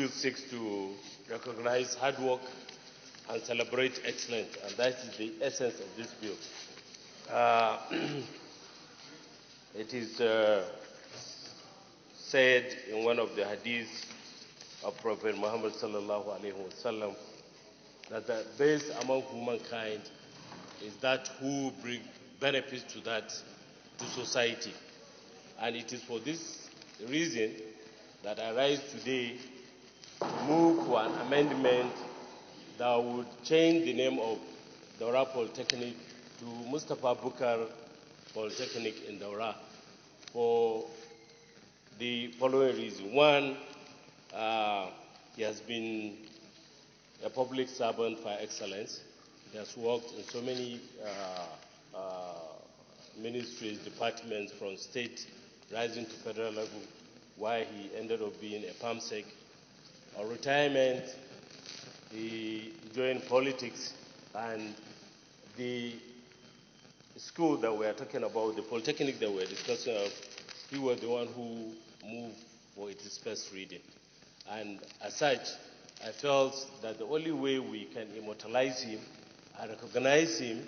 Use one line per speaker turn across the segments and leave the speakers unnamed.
bill seeks to recognize hard work and celebrate excellence, and that is the essence of this bill. It is said in one of the hadiths of Prophet Muhammad sallallahu alaihi wasallam that the best among humankind is that who bring benefits to society. And it is for this reason that I rise today to move for an amendment that would change the name of Daura Polytechnic to Mustapha Bukar Polytechnic in Daura for the following reason. One, he has been a public servant by excellence. He has worked in so many ministries, departments, from state rising to federal level, while he ended up being a PAMSEC. On retirement, he joined politics, and the school that we are talking about, the Polytechnic that we are discussing, he was the one who moved for its first reading. And as such, I felt that the only way we can immortalize him and recognize him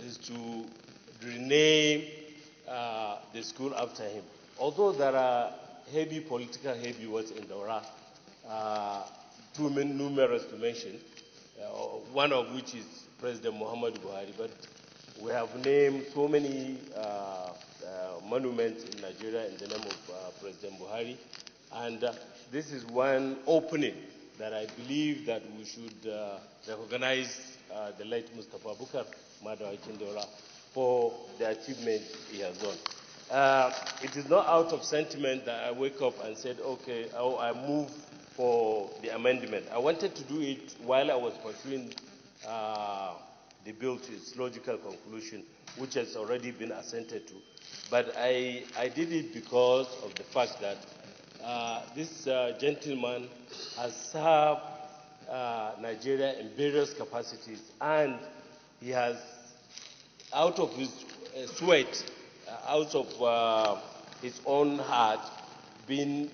is to rename the school after him. Although there are heavy political heavyweights in Daura, too many numerous to mention, one of which is President Muhammad Buhari, but we have named so many monuments in Nigeria in the name of President Buhari, and this is one opening that I believe that we should recognize the late Mustapha Bukar Madawakin Daura for the achievement he has done. It is not out of sentiment that I wake up and said, okay, I move for the amendment. I wanted to do it while I was pursuing the bill to its logical conclusion, which has already been assented to. But I did it because of the fact that this gentleman has served Nigeria in various capacities, and he has, out of his sweat, out of his own heart, been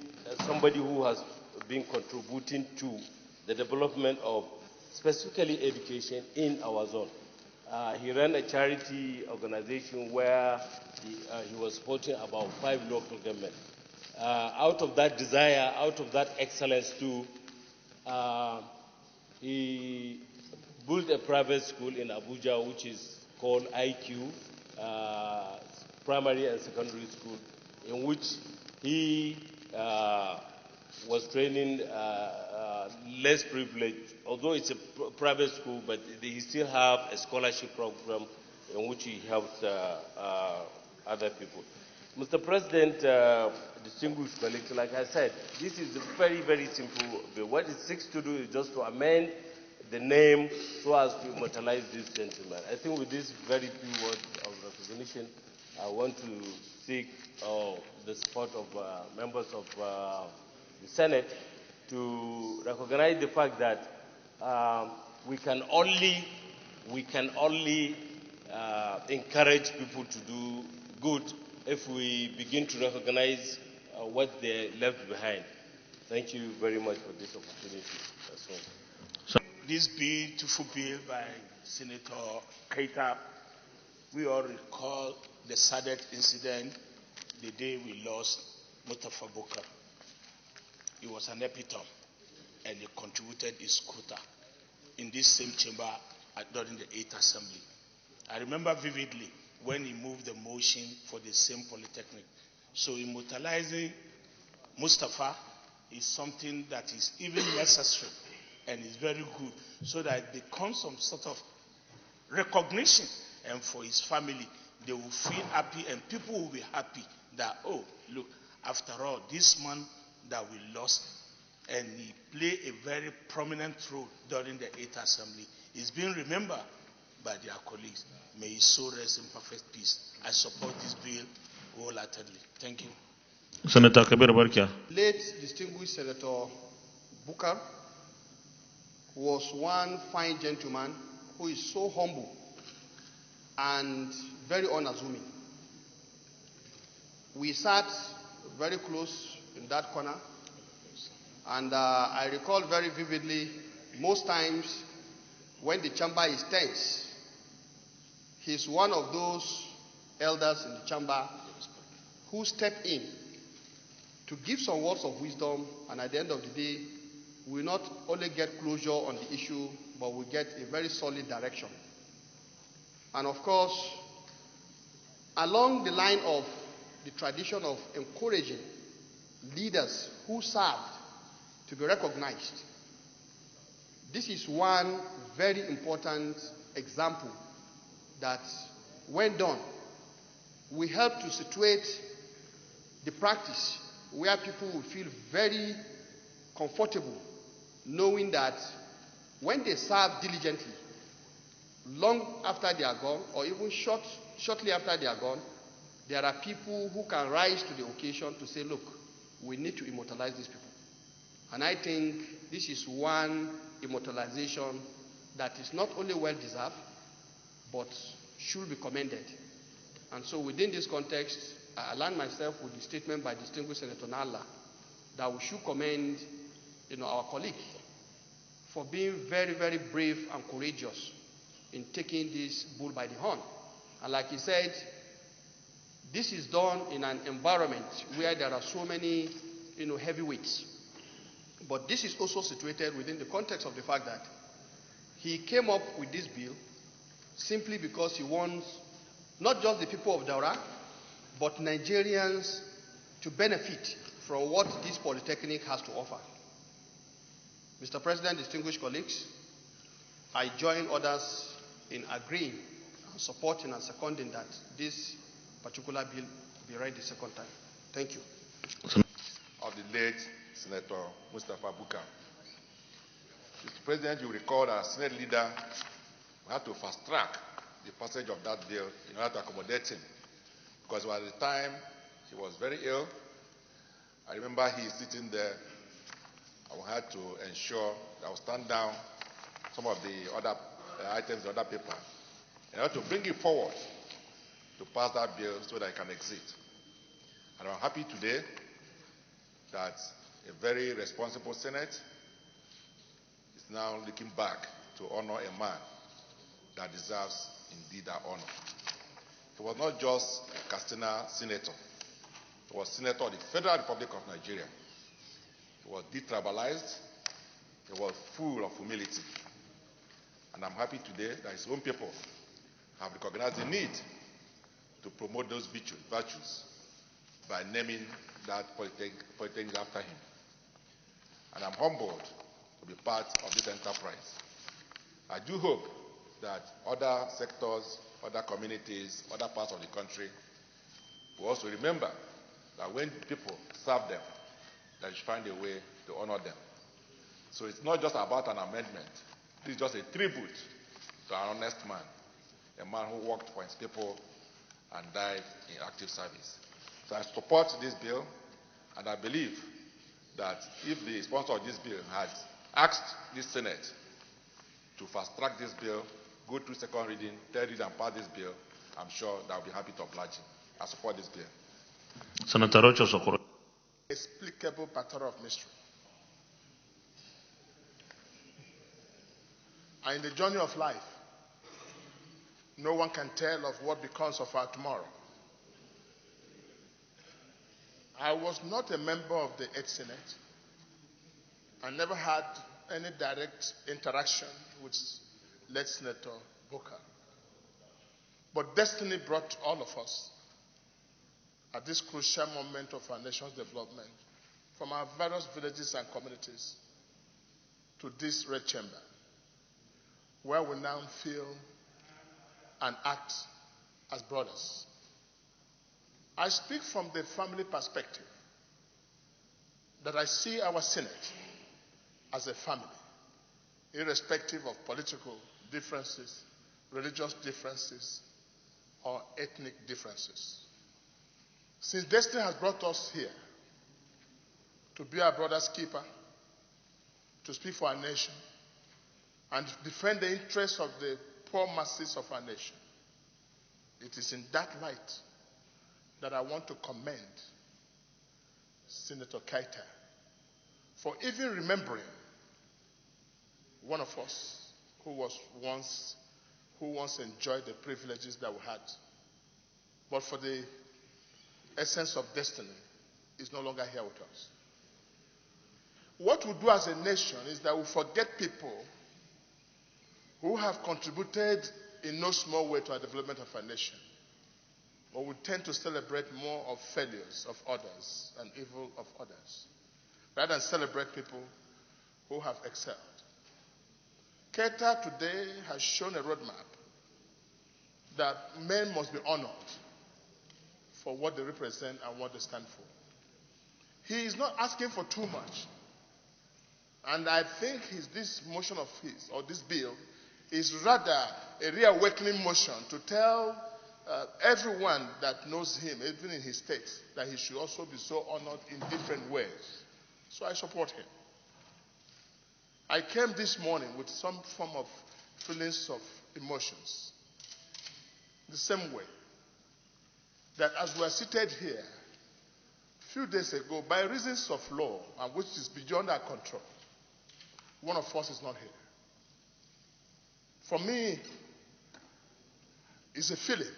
somebody who has been contributing to the development of specifically education in our zone. He ran a charity organization where he was supporting about 5 local governments. Out of that desire, out of that excellence too, he built a private school in Abuja, which is called IQ, primary and secondary school, in which he was training less privileged. Although it's a private school, but he still have a scholarship program in which he helps other people. Mr. President, distinguished colleagues, like I said, this is a very, very simple bill. What it seeks to do is just to amend the name so as to immortalize this gentleman. I think with this very few words of recognition, I want to seek the support of members of the Senate to recognize the fact that we can only encourage people to do good if we begin to recognize what they left behind. Thank you very much for this opportunity.
So this beautiful bill by Senator Keita, we all recall the saddest incident the day we lost Mustapha Bukar. He was an epitome, and he contributed his quota in this same chamber during the 8th Assembly. I remember vividly when he moved the motion for the same Polytechnic. So immortalizing Mustapha is something that is even necessary and is very good, so that it becomes some sort of recognition, and for his family, they will feel happy, and people will be happy that, oh, look, after all, this man that we lost, and he played a very prominent role during the 8th Assembly, is being remembered by their colleagues. May his soul rest in perfect peace. I support this bill wholeheartedly. Thank you.
Senator Kabir Barkia.
Late distinguished Senator Bukar was one fine gentleman who is so humble and very unassuming. We sat very close in that corner, And I recall very vividly, most times when the chamber is tense, he's one of those elders in the chamber who step in to give some words of wisdom, and at the end of the day, we not only get closure on the issue, but we get a very solid direction. And of course, along the line of the tradition of encouraging leaders who served to be recognized, this is one very important example that, when done, will help to situate the practice where people will feel very comfortable knowing that when they serve diligently, long after they are gone, or even shortly after they are gone, there are people who can rise to the occasion to say, look, we need to immortalize these people. And I think this is one immortalization that is not only well-deserved, but should be commended. And so within this context, I align myself with the statement by distinguished Senator Nalla that we should commend our colleague for being very, very brave and courageous in taking this bull by the horn. And like he said, this is done in an environment where there are so many heavyweights. But this is also situated within the context of the fact that he came up with this bill simply because he wants not just the people of Daura, but Nigerians to benefit from what this polytechnic has to offer. Mr. President, distinguished colleagues, I join others in agreeing, supporting and seconding that this particular bill be read the second time. Thank you.
Of the late Senator Mustapha Bukar. Mr. President, you recall that as Senate leader, we had to fast track the passage of that bill in order to accommodate him, because by the time he was very ill, I remember he sitting there, and we had to ensure that I would stand down some of the other items, the other paper, in order to bring it forward to pass that bill so that it can exit. And I'm happy today that a very responsible Senate is now looking back to honor a man that deserves indeed that honor. He was not just a Katsina senator, he was senator of the Federal Republic of Nigeria. He was detribalized, he was full of humility. And I'm happy today that his own people have recognized the need to promote those virtues by naming that polytechnic after him. And I'm humbled to be part of this enterprise. I do hope that other sectors, other communities, other parts of the country will also remember that when people serve them, they should find a way to honor them. So it's not just about an amendment. This is just a tribute to an honest man, a man who worked for his people and died in active service. So I support this bill, and I believe that if the sponsor of this bill had asked this Senate to fast-track this bill, go through second reading, third reading, and pass this bill, I'm sure that I'll be happy to oblige him. I support this bill.
Senator Rocha Sokoro.
Inexplicable matter of mystery. And in the journey of life, no one can tell of what becomes of our tomorrow. I was not a member of the 8th Senate. I never had any direct interaction with late Senator Bukar. But destiny brought all of us at this crucial moment of our nation's development from our various villages and communities to this red chamber, where we now feel and act as brothers. I speak from the family perspective, that I see our Senate as a family, irrespective of political differences, religious differences, or ethnic differences. Since destiny has brought us here to be our brother's keeper, to speak for our nation, and defend the interests of the poor masses of our nation, it is in that light that I want to commend Senator Keita for even remembering one of us who once enjoyed the privileges that we had, but for the essence of destiny is no longer here with us. What we do as a nation is that we forget people who have contributed in no small way to our development of our nation. But we tend to celebrate more of failures of others and evil of others, rather than celebrate people who have excelled. Keita today has shown a roadmap that men must be honored for what they represent and what they stand for. He is not asking for too much. And I think this motion of his, or this bill, is rather a reawakening motion to tell everyone that knows him, even in his state, that he should also be so honored in different ways. So I support him. I came this morning with some form of feelings of emotions. The same way that as we are seated here, a few days ago, by reasons of law, and which is beyond our control, one of us is not here. For me, it's a feeling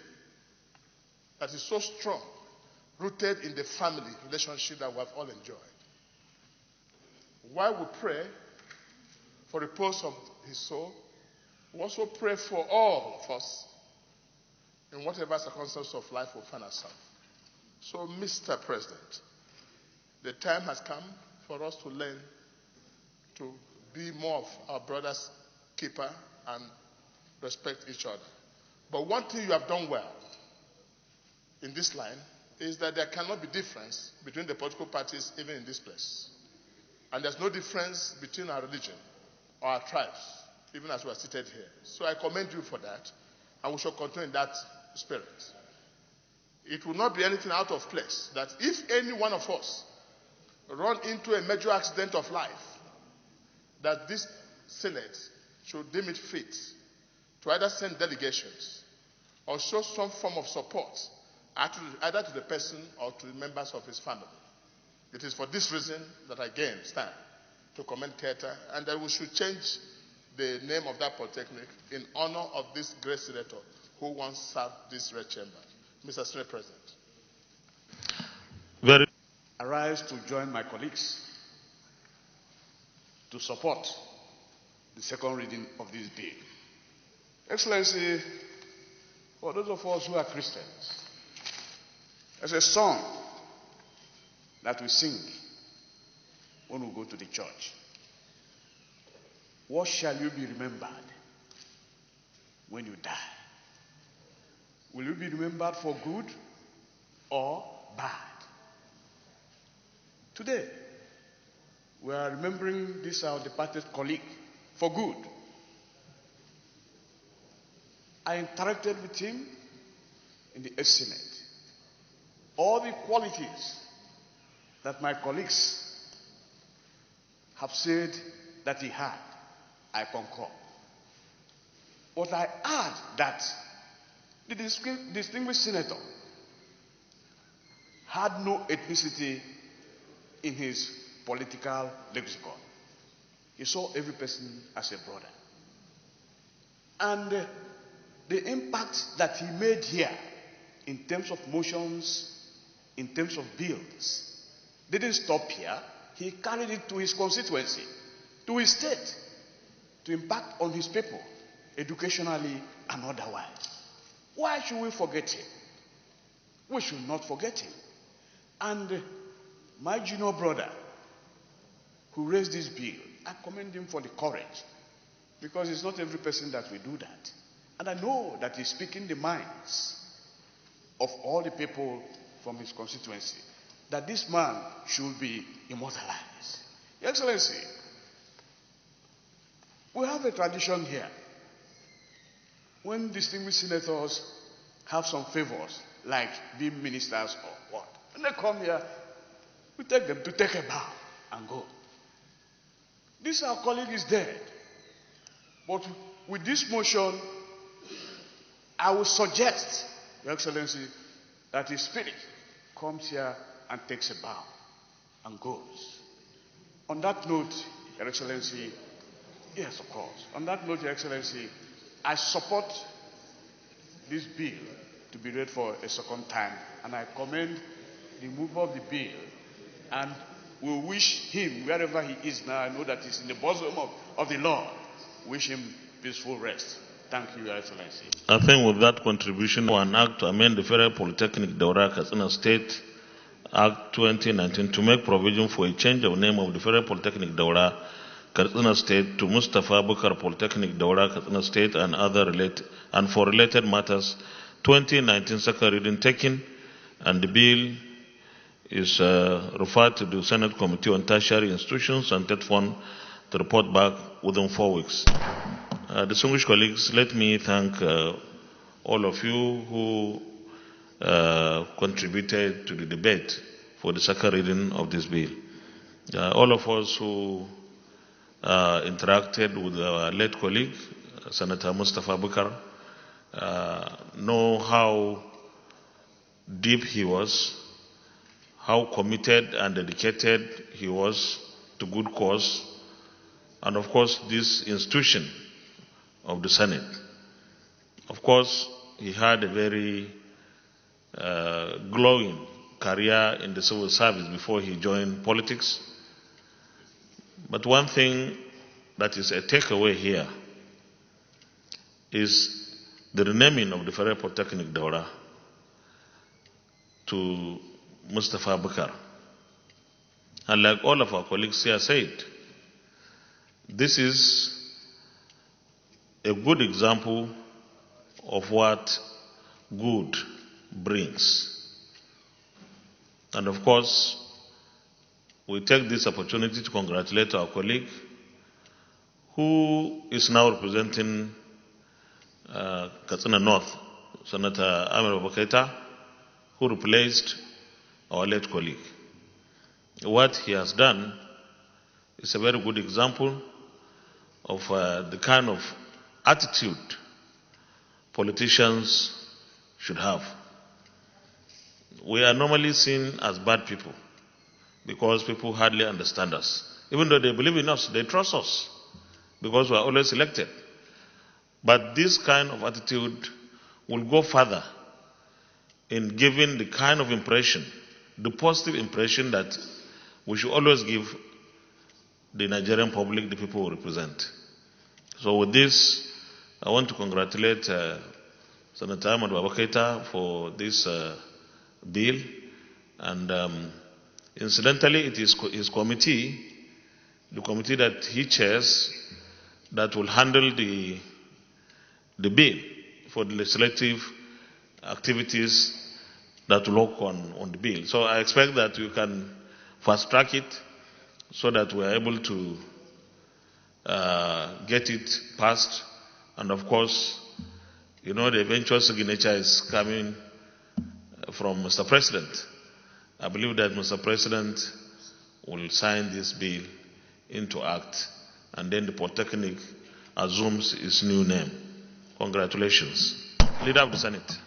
that is so strong, rooted in the family relationship that we have all enjoyed. While we pray for the repose of his soul, we also pray for all of us in whatever circumstance of life we find ourselves. So, Mr. President, the time has come for us to learn to be more of our brother's keeper and respect each other. But one thing you have done well in this line is that there cannot be difference between the political parties even in this place. And there's no difference between our religion or our tribes, even as we are seated here. So I commend you for that, and we shall continue in that spirit. It will not be anything out of place that if any one of us run into a major accident of life, that this Senate should deem it fit to either send delegations or show some form of support either to the person or to the members of his family. It is for this reason that I again stand to commend Keita, and that we should change the name of that polytechnic in honor of this great senator who once served this red chamber. Mr. Senate President.
I rise to join my colleagues to support the second reading of this bill. Excellency, for those of us who are Christians, there's a song that we sing when we go to the church. What shall you be remembered when you die? Will you be remembered for good or bad? Today, we are remembering this our departed colleague for good. I interacted with him in the Senate. All the qualities that my colleagues have said that he had, I concur. But I add that the distinguished senator had no ethnicity in his political lexicon. He saw every person as a brother. And the impact that he made here in terms of motions, in terms of bills, didn't stop here. He carried it to his constituency, to his state, to impact on his people, educationally and otherwise. Why should we forget him? We should not forget him. And my junior brother, who raised this bill, I commend him for the courage, because it's not every person that will do that. And I know that he's speaking the minds of all the people from his constituency, that this man should be immortalized. Your Excellency, we have a tradition here. When distinguished senators have some favors, like being ministers or what, when they come here, we take them to take a bow and go. This our colleague is dead. But with this motion, I will suggest, Your Excellency, that his spirit comes here and takes a bow and goes. On that note, Your Excellency, yes, of course. On that note, Your Excellency, I support this bill to be read for a second time, and I commend the mover of the bill, and we wish him, wherever he is now, I know that he's in the bosom of the Lord, wish him peaceful rest. Thank you, Your Excellency.
I think with that contribution, one act to amend the Federal Polytechnic Daura, Katsina State Act 2019 to make provision for a change of name of the Federal Polytechnic Daura, Katsina State to Mustapha Bukar Polytechnic Daura, Katsina State and for related matters, 2019 second reading taken, and the bill is referred to the Senate Committee on Tertiary Institutions and TED Fund to report back within 4 weeks. Distinguished colleagues, let me thank all of you who contributed to the debate for the second reading of this bill. All of us who interacted with our late colleague, Senator Mustapha Bukar, know how deep he was, how committed and dedicated he was to good cause, and of course this institution of the Senate. Of course, he had a very glowing career in the civil service before he joined politics. But one thing that is a takeaway here is the renaming of the Federal Polytechnic Daura to Mustapha Bukar. And like all of our colleagues here said, this is a good example of what good brings. And of course, we take this opportunity to congratulate our colleague who is now representing Katsina North, Senator Mustapha Bukar, who replaced our late colleague. What he has done is a very good example of the kind of attitude politicians should have. We are normally seen as bad people because people hardly understand us. Even though they believe in us, they trust us because we are always elected. But this kind of attitude will go further in giving the kind of impression, the positive impression that we should always give the Nigerian public, the people we represent. So with this, I want to congratulate Senator Mustapha Bukar for this bill. And incidentally, it is his committee, the committee that he chairs, that will handle the bill for the legislative activities that will work on the bill. So I expect that you can fast track it so that we are able to get it passed. And of course, you know, the eventual signature is coming from Mr. President. I believe that Mr. President will sign this bill into act, and then the Polytechnic assumes its new name. Congratulations. Leader of the Senate.